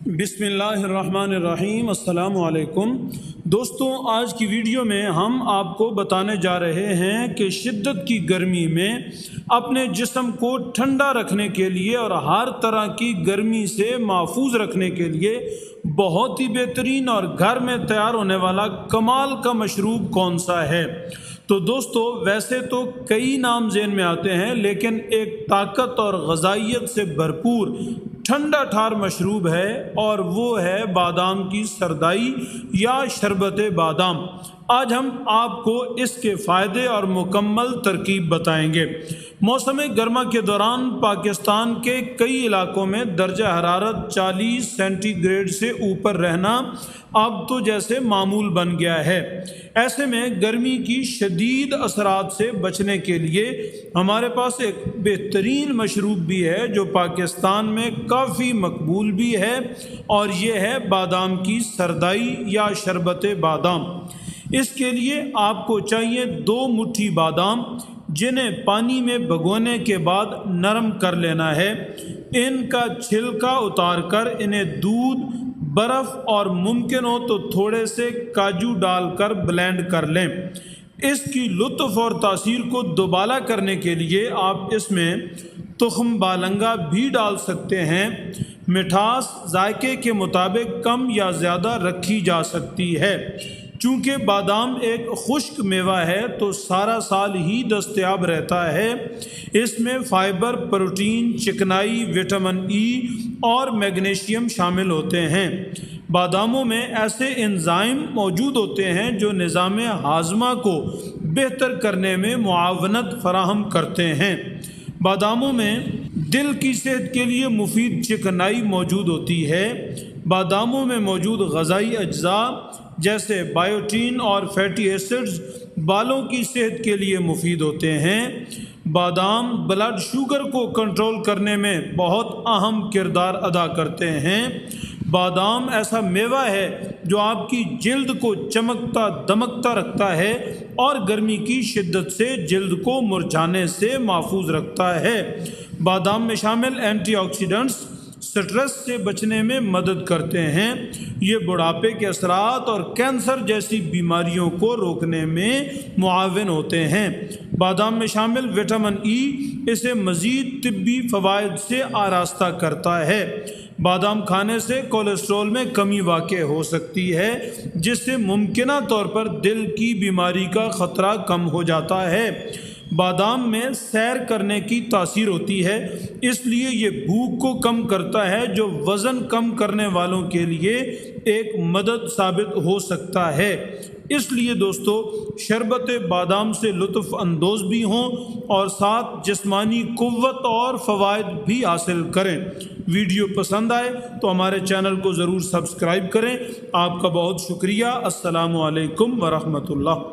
بسم اللہ الرحمن الرحیم۔ السلام علیکم دوستوں، آج کی ویڈیو میں ہم آپ کو بتانے جا رہے ہیں کہ شدت کی گرمی میں اپنے جسم کو ٹھنڈا رکھنے کے لیے اور ہر طرح کی گرمی سے محفوظ رکھنے کے لیے بہت ہی بہترین اور گھر میں تیار ہونے والا کمال کا مشروب کون سا ہے۔ تو دوستو، ویسے تو کئی نام ذہن میں آتے ہیں، لیکن ایک طاقت اور غذائیت سے بھرپور ٹھنڈا ٹھار مشروب ہے، اور وہ ہے بادام کی سردائی یا شربت بادام۔ آج ہم آپ کو اس کے فائدے اور مکمل ترکیب بتائیں گے۔ موسم گرما کے دوران پاکستان کے کئی علاقوں میں درجہ حرارت 40 سینٹی گریڈ سے اوپر رہنا اب تو جیسے معمول بن گیا ہے۔ ایسے میں گرمی کی شدید اثرات سے بچنے کے لیے ہمارے پاس ایک بہترین مشروب بھی ہے جو پاکستان میں کافی مقبول بھی ہے، اور یہ ہے بادام کی سردائی یا شربت بادام۔ اس کے لیے آپ کو چاہیے 2 مٹھی بادام، جنہیں پانی میں بھگونے کے بعد نرم کر لینا ہے۔ ان کا چھلکا اتار کر انہیں دودھ، برف اور ممکن ہو تو تھوڑے سے کاجو ڈال کر بلینڈ کر لیں۔ اس کی لطف اور تاثیر کو دوبالا کرنے کے لیے آپ اس میں تخم بالنگا بھی ڈال سکتے ہیں۔ مٹھاس ذائقے کے مطابق کم یا زیادہ رکھی جا سکتی ہے۔ چونکہ بادام ایک خشک میوہ ہے تو سارا سال ہی دستیاب رہتا ہے۔ اس میں فائبر، پروٹین، چکنائی، وٹامن ای اور میگنیشیم شامل ہوتے ہیں۔ باداموں میں ایسے انزائم موجود ہوتے ہیں جو نظام ہاضمہ کو بہتر کرنے میں معاونت فراہم کرتے ہیں۔ باداموں میں دل کی صحت کے لیے مفید چکنائی موجود ہوتی ہے۔ باداموں میں موجود غذائی اجزاء جیسے بائیوٹین اور فیٹی ایسڈز بالوں کی صحت کے لیے مفید ہوتے ہیں۔ بادام بلڈ شوگر کو کنٹرول کرنے میں بہت اہم کردار ادا کرتے ہیں۔ بادام ایسا میوہ ہے جو آپ کی جلد کو چمکتا دمکتا رکھتا ہے اور گرمی کی شدت سے جلد کو مرجھانے سے محفوظ رکھتا ہے۔ بادام میں شامل اینٹی آکسیڈنٹس سٹریس سے بچنے میں مدد کرتے ہیں۔ یہ بڑھاپے کے اثرات اور کینسر جیسی بیماریوں کو روکنے میں معاون ہوتے ہیں۔ بادام میں شامل وٹامن ای اسے مزید طبی فوائد سے آراستہ کرتا ہے۔ بادام کھانے سے کولیسٹرول میں کمی واقع ہو سکتی ہے، جس سے ممکنہ طور پر دل کی بیماری کا خطرہ کم ہو جاتا ہے۔ بادام میں سیر کرنے کی تاثیر ہوتی ہے، اس لیے یہ بھوک کو کم کرتا ہے، جو وزن کم کرنے والوں کے لیے ایک مدد ثابت ہو سکتا ہے۔ اس لیے دوستو، شربت بادام سے لطف اندوز بھی ہوں اور ساتھ جسمانی قوت اور فوائد بھی حاصل کریں۔ ویڈیو پسند آئے تو ہمارے چینل کو ضرور سبسکرائب کریں۔ آپ کا بہت شکریہ۔ السلام علیکم ورحمۃ اللہ۔